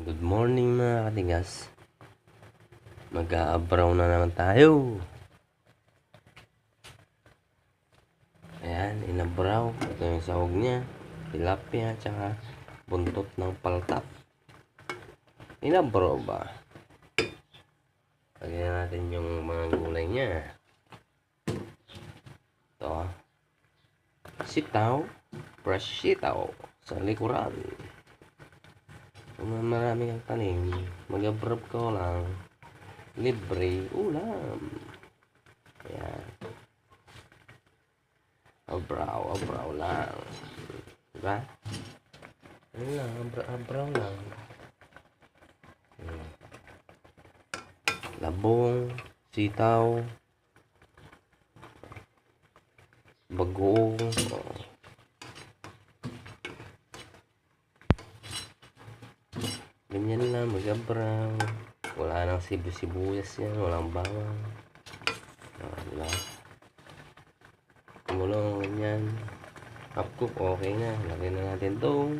Good morning mga katigas. Mag-aabraw na naman tayo. Ayan, inabraw. Ito yung sahog niya. Tilapia, tsaka buntot ng paltap. Inabraw ba? Lagyan natin yung mga gulay niya. Ito. Sitaw. Fresh sitaw. Sa likuran. Kung marami kang tanim, mag-abrab ko lang. Libre ulam. Ayan. Abraw lang. Diba? Ano lang, abraw lang. Labong, sitaw, bagoong. Ganyan lang, mag-abraw. Wala nang sibuyas yan, walang bawang. Diba? Kumulong ganyan. Half cook, okay na. Lagyan na natin itong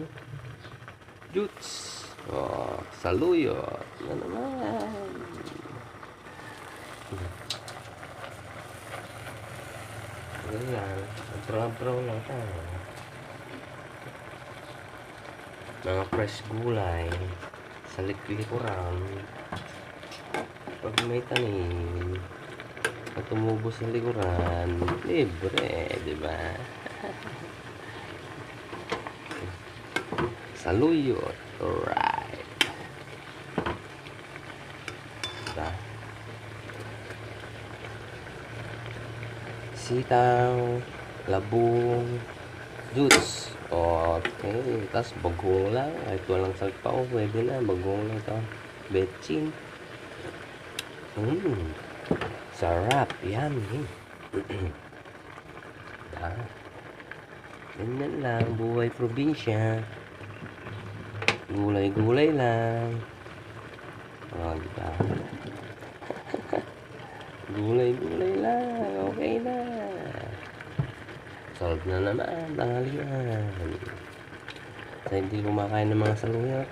jutes. Saluyot. Na naman. Ganyan. Abraw lang tayo. Mga fresh gulay sa likuran. Pag may tanim at tumubo sa likuran, libre, diba? Saluyot. Alright. Diba? Sitaw, labong, juice. Okay. Tapos bagong lang. Kahit walang salpaw, pwede na. Bagong lang ito. Betchin. Sarap. Yummy. Ganyan lang. Buhay probinsya. Gulay-gulay lang. Diba? Gulay-gulay lang. Okay na. Solve na naman. Tanghalian. Sa hindi kumakain ng mga saluyot.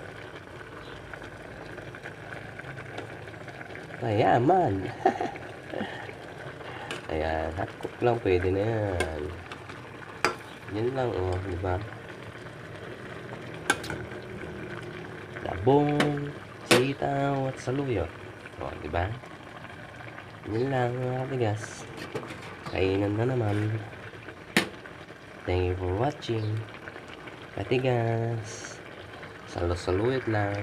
Mayaman. Ayan. Hot cook lang. Pwede na yan. Yan lang. Diba? Labong, sitaw, at saluyot. Diba? Yan lang mga katigas. Kainan na naman. Thank you for watching. Katigas. Saluyot lang.